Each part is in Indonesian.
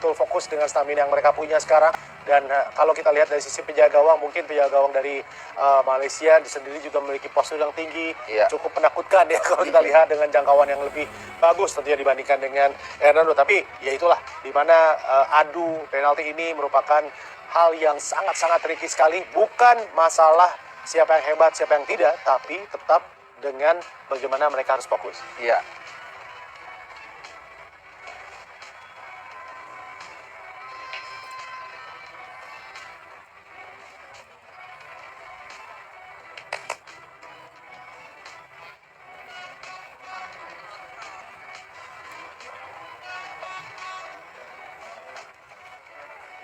betul-betul fokus dengan stamina yang mereka punya sekarang. Dan kalau kita lihat dari sisi penjaga gawang, mungkin penjaga gawang dari Malaysia sendiri juga memiliki postur yang tinggi, cukup menakutkan ya kalau kita lihat dengan jangkauan yang lebih bagus tentunya dibandingkan dengan Hernando. Tapi ya itulah dimana adu penalti ini merupakan hal yang sangat-sangat tricky sekali. Bukan masalah siapa yang hebat, siapa yang tidak, tapi tetap dengan bagaimana mereka harus fokus. Iya.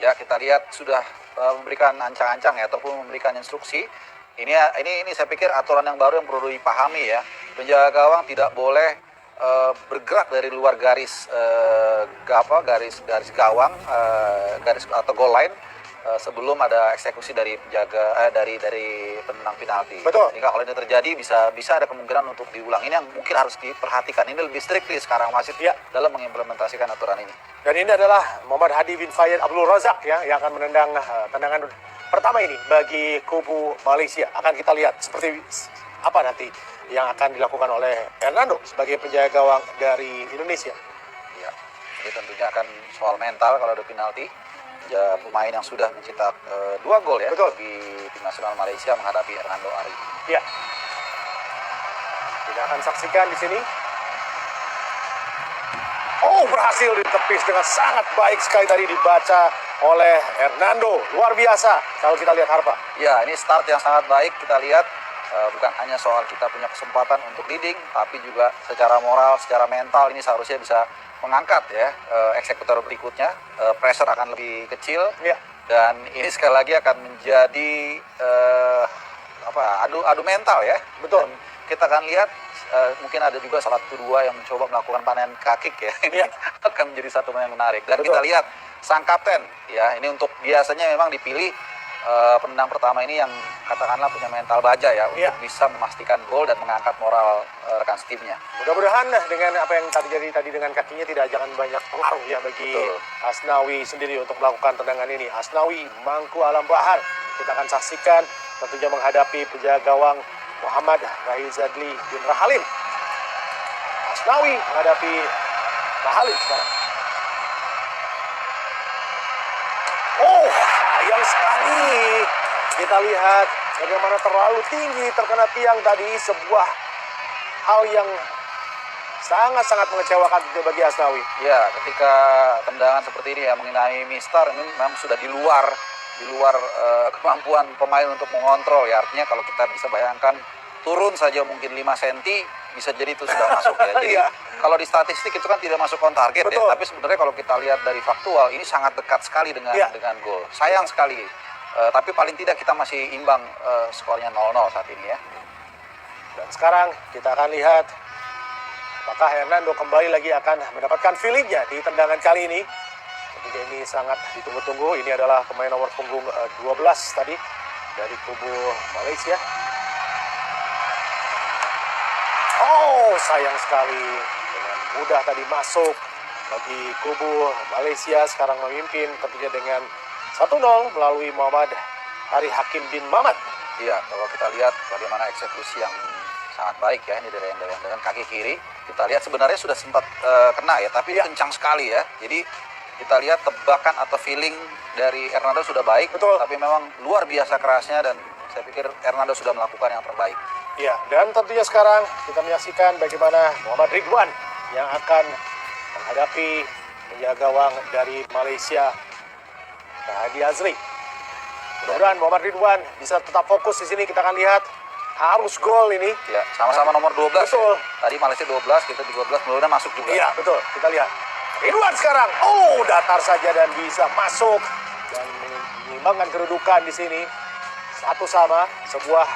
Ya, kita lihat sudah memberikan ancang-ancang ya, ataupun memberikan instruksi. Ini saya pikir aturan yang baru yang perlu dipahami ya. Penjaga gawang tidak boleh bergerak dari luar garis garis gawang, garis atau goal line sebelum ada eksekusi dari penjaga dari penendang penalti. Betul. Sehingga kalau ini terjadi bisa ada kemungkinan untuk diulang. Ini yang mungkin harus diperhatikan. Ini lebih strictly sekarang wasit dalam mengimplementasikan aturan ini. Dan ini adalah Muhammad Hadi bin Fayyad Abdul Razak ya, yang akan menendang tendangan pertama ini bagi kubu Malaysia. Akan kita lihat seperti apa nanti yang akan dilakukan oleh Hernando sebagai penjaga gawang dari Indonesia. Ya, ini tentunya akan soal mental kalau ada penalti. Ya, pemain yang sudah mencetak 2 gol ya. Betul. Di tim nasional Malaysia menghadapi Hernando Ari. Ya. Kita akan saksikan di sini. Oh, berhasil ditepis dengan sangat baik sekali tadi dibaca oleh Hernando. Luar biasa kalau kita lihat Harpa. Ya, ini start yang sangat baik. Kita lihat bukan hanya soal kita punya kesempatan untuk leading, tapi juga secara moral, secara mental ini seharusnya bisa mengangkat ya eksekutor berikutnya. Pressure akan lebih kecil. Ya. Dan ini sekali lagi akan menjadi adu mental ya. Betul. Dan kita akan lihat mungkin ada juga salah satu dua yang mencoba melakukan panen kakik ya. Ini akan menjadi satu yang menarik. Dan kita lihat sang kapten ya, ini untuk biasanya memang dipilih penendang pertama ini yang katakanlah punya mental baja ya untuk bisa memastikan gol dan mengangkat moral rekan setimnya. Mudah-mudahan dengan apa yang terjadi tadi dengan kakinya jangan banyak pengaruh ya bagi Asnawi sendiri untuk melakukan tendangan ini. Asnawi Mangku Alam Bahar kita akan saksikan tentunya menghadapi penjaga gawang Muhammad Rahizadli bin Rahalim. Asnawi menghadapi Rahalim sekarang. Oh, sayang sekali. Kita lihat bagaimana terlalu tinggi terkena tiang tadi, sebuah hal yang sangat-sangat mengecewakan bagi Asnawi. Ya, ketika tendangan seperti ini ya mengenai Mistar ini memang sudah di luar kemampuan pemain untuk mengontrol ya. Artinya kalau kita bisa bayangkan turun saja mungkin 5 cm bisa jadi itu sudah masuk ya. Jadi kalau di statistik itu kan tidak masuk on target ya, tapi sebenarnya kalau kita lihat dari faktual ini sangat dekat sekali dengan gol. Sayang sekali. Tapi paling tidak kita masih imbang, skornya 0-0 saat ini ya. Dan sekarang kita akan lihat apakah Hernando kembali lagi akan mendapatkan feelingnya di tendangan kali ini. Ketika ini sangat ditunggu-tunggu. Ini adalah pemain nomor punggung 12 tadi dari kubu Malaysia. Oh, sayang sekali. Dengan mudah tadi masuk bagi kubu Malaysia. Sekarang memimpin tentunya dengan 1-0 melalui Muhammad Hari Hakim bin Mamat. Iya, kalau kita lihat bagaimana eksekusi yang sangat baik ya, ini dari dengan kaki kiri. Kita lihat sebenarnya sudah sempat kena ya, tapi kencang sekali ya. Jadi kita lihat tebakan atau feeling dari Hernando sudah baik, tapi memang luar biasa kerasnya dan saya pikir Hernando sudah melakukan yang terbaik. Ya, dan tentunya sekarang kita menyaksikan bagaimana Muhammad Ridwan yang akan menghadapi penjaga gawang dari Malaysia, Hadi Azri. Mudah-mudahan Muhammad Ridwan bisa tetap fokus di sini. Kita akan lihat harus gol ini. Ya, sama-sama nomor 12. Betul. Tadi Malaysia 12, kita 13, mudah-mudahan masuk juga. Iya, betul. Kita lihat. Ridwan sekarang. Oh, datar saja dan bisa masuk dan menyeimbangkan kedudukan di sini. 1-1, sebuah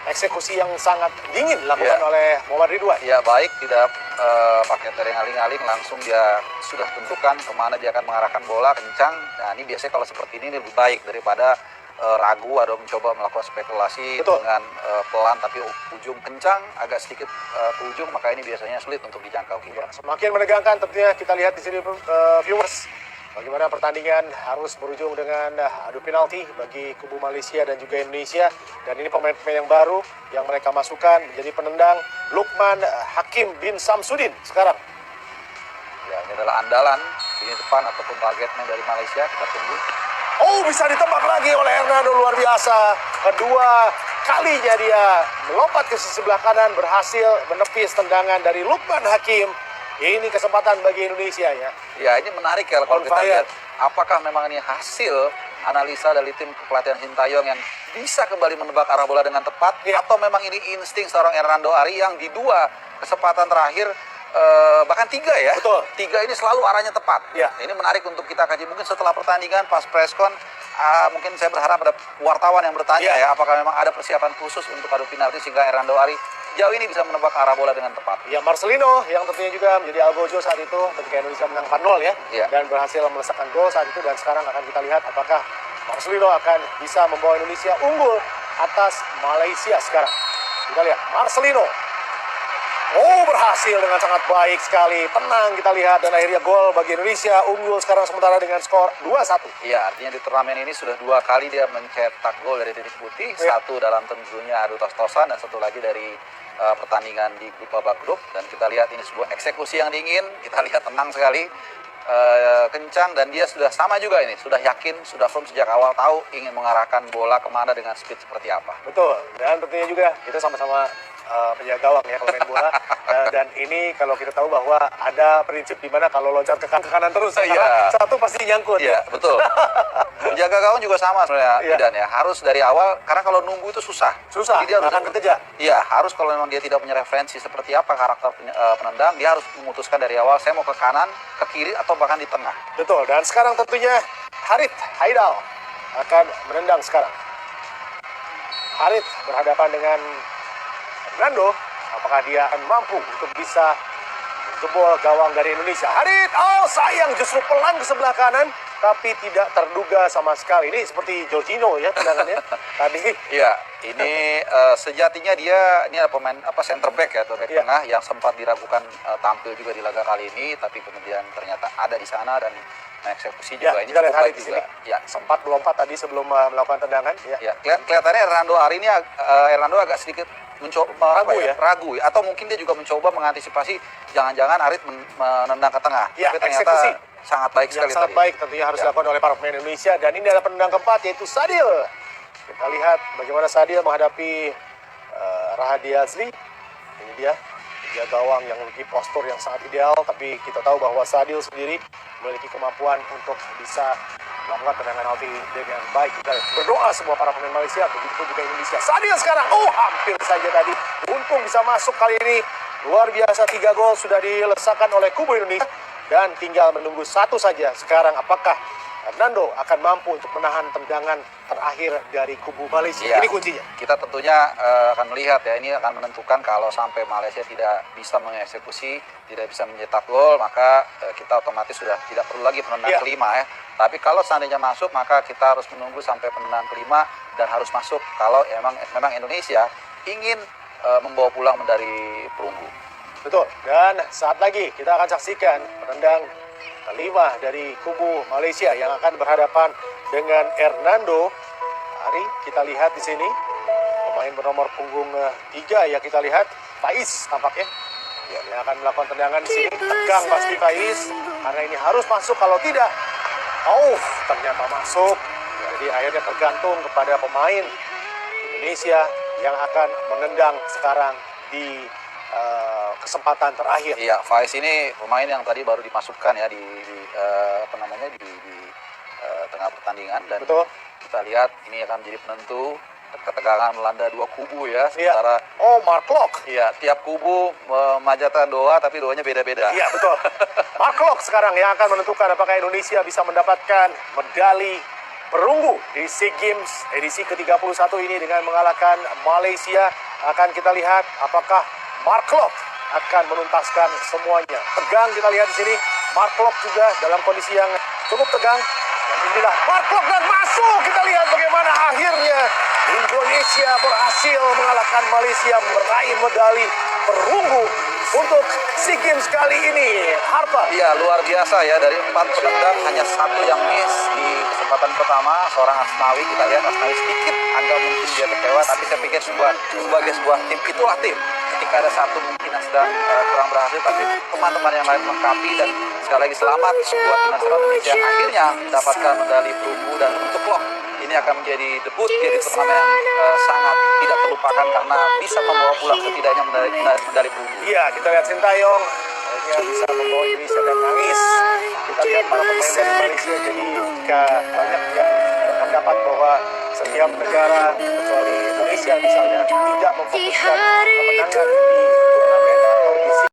eksekusi yang sangat dingin dilakukan oleh Muhammad Ridwan. Ya, baik, tidak pakai teringaling-aling, langsung dia sudah tentukan kemana dia akan mengarahkan bola kencang. Nah, ini biasanya kalau seperti ini lebih baik daripada ragu atau mencoba melakukan spekulasi dengan pelan tapi ujung kencang, agak sedikit ke ujung, maka ini biasanya sulit untuk dijangkau. Ya, semakin menegangkan tentunya kita lihat di sini viewers. bagaimana pertandingan harus berujung dengan adu penalti bagi kubu Malaysia dan juga Indonesia. Dan ini pemain-pemain yang baru yang mereka masukkan menjadi penendang. Lukman Hakim bin Samsudin sekarang. Ya, ini adalah andalan ini depan ataupun targetnya dari Malaysia. Kita tunggu. Oh, bisa ditembak lagi oleh Hernando, luar biasa. Kedua kalinya dia melompat ke sisi sebelah kanan, berhasil menepis tendangan dari Lukman Hakim. Ini kesempatan bagi Indonesia ya. Ya, ini menarik ya kalau On kita fire. lihat apakah memang ini hasil analisa dari tim kepelatihan Sintayong yang bisa kembali menebak arah bola dengan tepat, atau memang ini insting seorang Hernando Ari yang di dua kesempatan terakhir bahkan tiga ya. Betul. Tiga ini selalu arahnya tepat. Ya. Ini menarik untuk kita kaji. Mungkin setelah pertandingan pas preskon, mungkin saya berharap ada wartawan yang bertanya ya, apakah memang ada persiapan khusus untuk adu penalti sehingga Hernando Ari jauh ini bisa menebak arah bola dengan tepat. Ya, Marcelino yang tentunya juga menjadi algojo saat itu ketika Indonesia menang 4-0 ya. Iya. Dan berhasil melesakkan gol saat itu. Dan sekarang akan kita lihat apakah Marcelino akan bisa membawa Indonesia unggul atas Malaysia sekarang. Kita lihat Marcelino. Oh, berhasil dengan sangat baik sekali. Tenang kita lihat dan akhirnya gol bagi Indonesia, unggul sekarang sementara dengan skor 2-1. Iya, artinya di turnamen ini sudah dua kali dia mencetak gol dari titik putih, satu dalam tentunya adu tos-tosan dan satu lagi dari pertandingan di grup babak grup. Dan kita lihat ini sebuah eksekusi yang dingin, kita lihat tenang sekali, kencang, dan dia sudah sama juga ini, sudah yakin, sudah firm sejak awal tahu ingin mengarahkan bola kemana dengan speed seperti apa. Betul, dan tentunya juga kita sama-sama penjaga gawang ya kalau main bola. Dan ini kalau kita tahu bahwa ada prinsip di mana kalau loncat ke kanan terus karena satu pasti nyangkut. Iya, betul. Penjaga gawang juga sama sebenarnya, Idan ya. Harus dari awal, karena kalau nunggu itu susah. Susah, Jadi dia harus akan kekejar. Iya, harus kalau memang dia tidak punya referensi seperti apa karakter penendang, dia harus memutuskan dari awal, saya mau ke kanan, ke kiri, atau bahkan di tengah. Betul, dan sekarang tentunya Harith Haidal akan menendang sekarang. Harith berhadapan dengan Hernando, apakah dia akan mampu untuk bisa jebol gawang dari Indonesia? Harith, oh sayang, justru pelan ke sebelah kanan, tapi tidak terduga sama sekali. Ini seperti Jorginho ya tendangannya tadi. Iya, ini sejatinya dia ini pemain center back ya atau back tengah yang sempat diragukan tampil juga di laga kali ini, tapi kemudian ternyata ada di sana dan eksekusi juga ini cukup baik juga. Ya, sempat melompat tadi sebelum melakukan tendangan. Ya, kelihatannya Hernando Ari ini Hernando agak sedikit mencoba ragu ya, atau mungkin dia juga mencoba mengantisipasi jangan-jangan Arit menendang ke tengah. Ya, tapi ternyata eksekusi sangat baik sekali sangat tadi. baik tentunya harus dilakukan oleh para pemain Indonesia. Dan ini adalah penendang keempat yaitu Sadil. Kita lihat bagaimana Sadil menghadapi Rahadian Azli. Ini dia gawang yang memiliki postur yang sangat ideal, tapi kita tahu bahwa Sadil sendiri memiliki kemampuan untuk bisa melakukan tendangan penalti dengan baik. Kita berdoa semua para pemain Malaysia, begitu juga Indonesia. Sadil sekarang, hampir saja tadi. Untung bisa masuk kali ini. Luar biasa, 3 gol sudah dilesakan oleh kubu Indonesia. Dan tinggal menunggu satu saja sekarang, apakah Hernando akan mampu untuk menahan tendangan terakhir dari kubu Malaysia. Ya, ini kuncinya. Kita tentunya akan melihat ya, ini akan menentukan kalau sampai Malaysia tidak bisa mengeksekusi, tidak bisa mencetak gol, maka kita otomatis sudah tidak perlu lagi penendang kelima ya. Tapi kalau seandainya masuk, maka kita harus menunggu sampai penendang kelima dan harus masuk kalau memang Indonesia ingin membawa pulang medali perunggu. Betul. Dan saat lagi kita akan saksikan penendang kelima dari kubu Malaysia yang akan berhadapan dengan Hernando Ari. Kita lihat di sini pemain bernomor punggung 3 ya, kita lihat Faiz tampaknya yang akan melakukan tendangan di sini. Tegang pasti Faiz karena ini harus masuk, kalau tidak ternyata masuk. Jadi akhirnya tergantung kepada pemain Indonesia yang akan menendang sekarang di kesempatan terakhir. Iya, Faiz ini pemain yang tadi baru dimasukkan ya di tengah pertandingan, dan betul, kita lihat ini akan menjadi penentu. Ketegangan melanda dua kubu ya, sementara Mark Locke. Iya, tiap kubu memanjatkan doa tapi doanya beda-beda. Iya, betul. Mark Locke sekarang yang akan menentukan apakah Indonesia bisa mendapatkan medali perunggu di SEA Games edisi ke-31 ini dengan mengalahkan Malaysia. Akan kita lihat apakah Mark Locke akan menuntaskan semuanya. Tegang kita lihat di sini. Mark Locke juga dalam kondisi yang cukup tegang. Dan inilah Mark Locke dan masuk. Kita lihat bagaimana akhirnya Indonesia berhasil mengalahkan Malaysia meraih medali perunggu untuk SEA Games kali ini. Harpa. Iya, luar biasa ya. Dari 4 penendang hanya 1 yang miss di kesempatan pertama. Seorang Asnawi, kita lihat Asnawi sedikit agak mungkin dia kecewa, tapi saya pikir sebagai sebuah tim, itulah tim. Ketika ada satu mungkin yang sedang kurang berhasil, tapi teman-teman yang lain melengkapi. Dan sekali lagi selamat buat tim nasional Indonesia yang akhirnya mendapatkan medali perunggu. Dan untuk Loh, ini akan menjadi debut, jadi turnamen yang sangat tidak terlupakan karena bisa membawa pulang setidaknya medali perunggu. Iya, kita lihat Sintayong akhirnya bisa membawa Indonesia dan nangis. Kita lihat para pemain dari Malaysia, jadi jika banyak yang berpendapat bahwa setiap negara kecuali Indonesia misalnya tidak memfokuskan kemenangan di